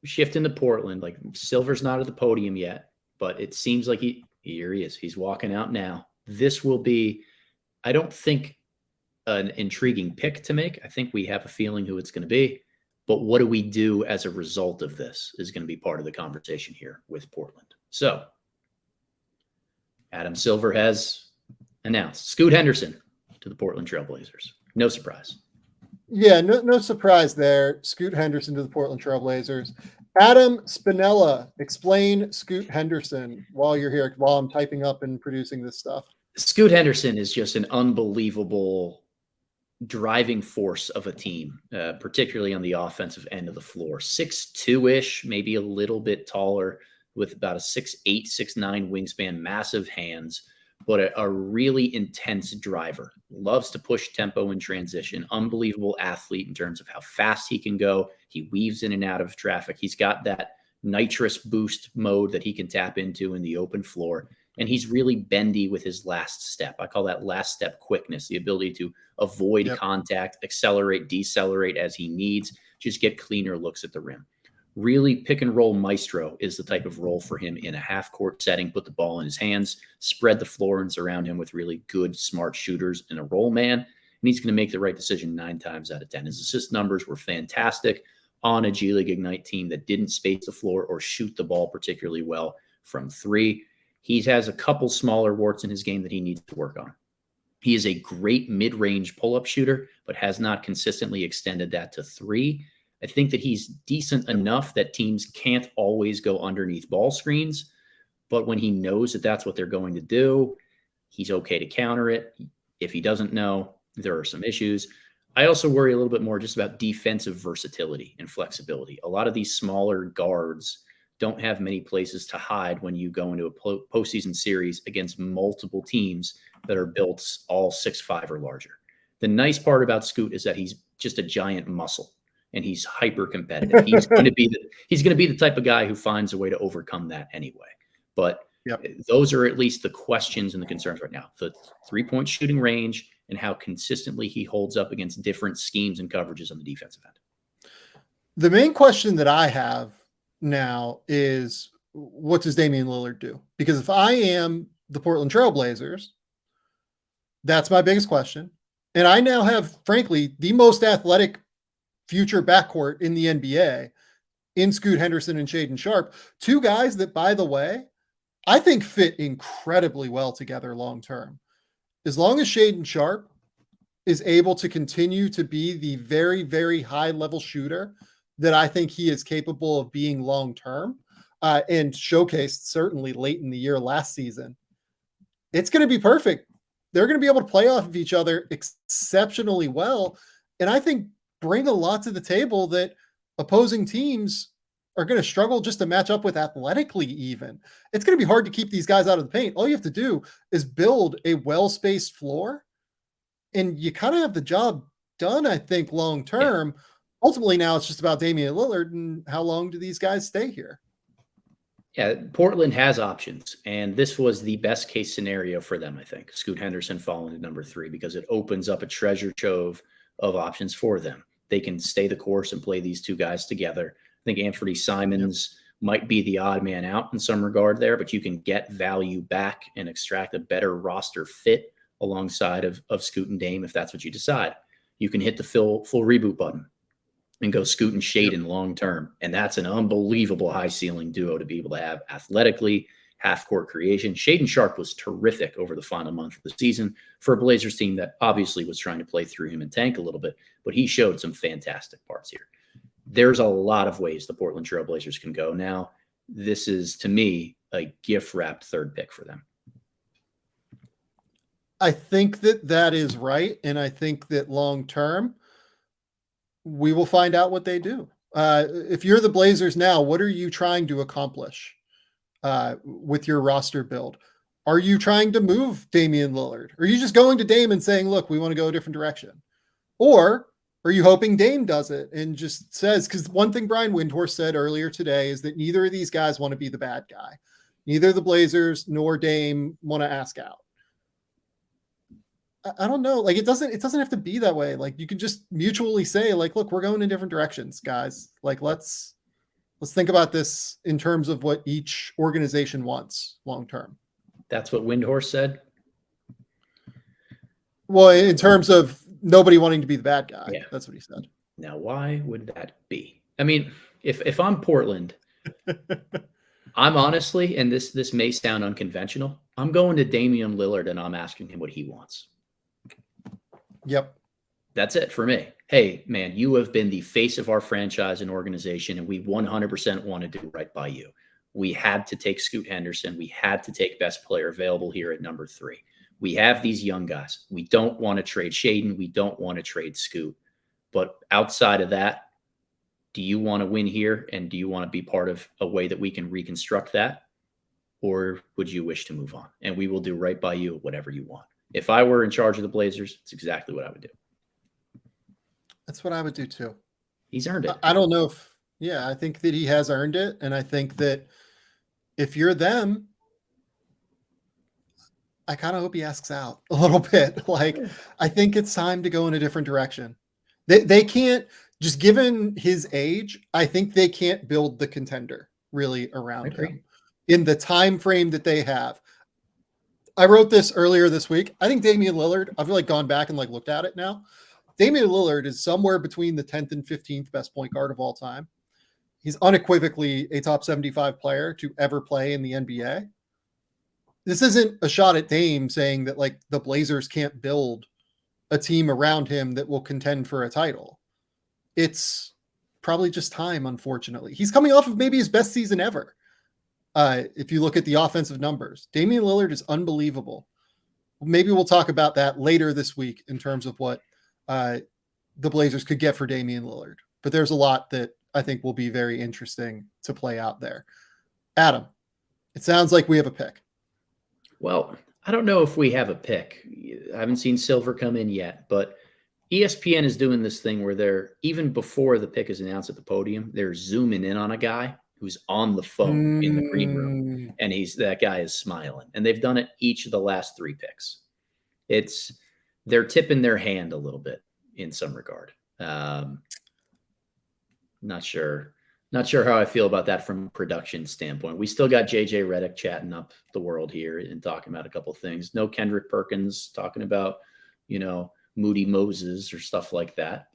shifting to Portland. Like Silver's not at the podium yet, but it seems like here he is. He's walking out now. This will be, I don't think, an intriguing pick to make. I think we have a feeling who it's going to be. But what do we do as a result of this is going to be part of the conversation here with Portland. So Adam Silver has announced Scoot Henderson to the Portland Trailblazers. No surprise. Yeah, no surprise there. Scoot Henderson to the Portland Trailblazers. Adam Spinella, explain Scoot Henderson while you're here, while I'm typing up and producing this stuff. Scoot Henderson is just an unbelievable driving force of a team, particularly on the offensive end of the floor. 6'2"-ish, maybe a little bit taller, with about a 6'8", 6'9" wingspan, massive hands, but a really intense driver. Loves to push tempo in transition. Unbelievable athlete in terms of how fast he can go. He weaves in and out of traffic. He's got that nitrous boost mode that he can tap into in the open floor. And he's really bendy with his last step. I call that last step quickness, the ability to avoid contact, accelerate, decelerate as he needs, just get cleaner looks at the rim. Really pick and roll maestro is the type of role for him in a half court setting. Put the ball in his hands, spread the floor and surround him with really good, smart shooters and a roll man. And he's going to make the right decision 9 times out of 10. His assist numbers were fantastic on a G League Ignite team that didn't space the floor or shoot the ball particularly well from 3. He has a couple smaller warts in his game that he needs to work on. He is a great mid-range pull-up shooter, but has not consistently extended that to 3. I think that he's decent enough that teams can't always go underneath ball screens, but when he knows that that's what they're going to do, he's okay to counter it. If he doesn't know, there are some issues. I also worry a little bit more just about defensive versatility and flexibility. A lot of these smaller guards don't have many places to hide when you go into a postseason series against multiple teams that are built all 6'5" or larger. The nice part about Scoot is that he's just a giant muscle. And he's hyper competitive. He's going to be the type of guy who finds a way to overcome that anyway. But those are at least the questions and the concerns right now. The 3-point shooting range and how consistently he holds up against different schemes and coverages on the defensive end. The main question that I have now is, what does Damian Lillard do? Because if I am the Portland Trailblazers, that's my biggest question. And I now have, frankly, the most athletic future backcourt in the NBA in Scoot Henderson and Shaedon Sharpe. 2 guys that, by the way, I think fit incredibly well together long-term. As long as Shaedon Sharpe is able to continue to be the very, very high-level shooter that I think he is capable of being long-term, and showcased certainly late in the year last season, it's going to be perfect. They're going to be able to play off of each other exceptionally well. And I think bring a lot to the table that opposing teams are going to struggle just to match up with athletically even. It's going to be hard to keep these guys out of the paint. All you have to do is build a well-spaced floor, and you kind of have the job done, I think, long-term. Yeah. Ultimately, now it's just about Damian Lillard and how long do these guys stay here? Yeah, Portland has options, and this was the best case scenario for them, I think. Scoot Henderson falling to number 3 because it opens up a treasure trove of options for them. They can stay the course and play these 2 guys together. I think Anthony Simons might be the odd man out in some regard there, but you can get value back and extract a better roster fit alongside of Scoot and Dame if that's what you decide. You can hit the full reboot button and go Scoot and Shaedon long term, and that's an unbelievable high ceiling duo to be able to have athletically, half-court creation. Shaedon Sharpe was terrific over the final month of the season for a Blazers team that obviously was trying to play through him and tank a little bit, but he showed some fantastic parts here. There's a lot of ways the Portland Trailblazers can go now. This is, to me, a gift-wrapped 3rd pick for them. I think that is right, and I think that long-term, we will find out what they do. If you're the Blazers now, what are you trying to accomplish with your roster build? Are you trying to move Damian Lillard? Are you just going to Dame and saying, look, we want to go a different direction? Or are you hoping Dame does it and just says, because one thing Brian Windhorst said earlier today is that neither of these guys want to be the bad guy. Neither the Blazers nor Dame want to ask out. I don't know. Like, it doesn't have to be that way. Like, you can just mutually say, like, look, we're going in different directions, guys. Like, let's Let's think about this in terms of what each organization wants long term. That's what Windhorse said. Well, in terms of nobody wanting to be the bad guy. Yeah. That's what he said. Now, why would that be? I mean, if I'm Portland, I'm honestly, and this may sound unconventional, I'm going to Damian Lillard and I'm asking him what he wants. Yep. That's it for me. Hey, man, you have been the face of our franchise and organization, and we 100% want to do right by you. We had to take Scoot Henderson. We had to take best player available here at number 3. We have these young guys. We don't want to trade Shaden. We don't want to trade Scoot. But outside of that, do you want to win here? And do you want to be part of a way that we can reconstruct that? Or would you wish to move on? And we will do right by you, whatever you want. If I were in charge of the Blazers, it's exactly what I would do. That's what I would do too. He's earned it. I don't know if, I think that he has earned it. And I think that if you're them, I kind of hope he asks out a little bit. Like, I think it's time to go in a different direction. They can't, just given his age, I think they can't build the contender really around him in the time frame that they have. I wrote this earlier this week. I think Damian Lillard, I've like gone back and like looked at it now. Damian Lillard is somewhere between the 10th and 15th best point guard of all time. He's unequivocally a top 75 player to ever play in the NBA. This isn't a shot at Dame saying that like the Blazers can't build a team around him that will contend for a title. It's probably just time, unfortunately. He's coming off of maybe his best season ever. If you look at the offensive numbers, Damian Lillard is unbelievable. Maybe we'll talk about that later this week in terms of what the Blazers could get for Damian Lillard. But there's a lot that I think will be very interesting to play out there. Adam, it sounds like we have a pick. Well, I don't know if we have a pick. I haven't seen Silver come in yet, but ESPN is doing this thing where they're, even before the pick is announced at the podium, they're zooming in on a guy who's on the phone in the green room, and that guy is smiling. And they've done it each of the last 3 picks. They're tipping their hand a little bit in some regard. Not sure how I feel about that from a production standpoint. We still got JJ Redick chatting up the world here and talking about a couple of things. No Kendrick Perkins talking about, Moody Moses or stuff like that. But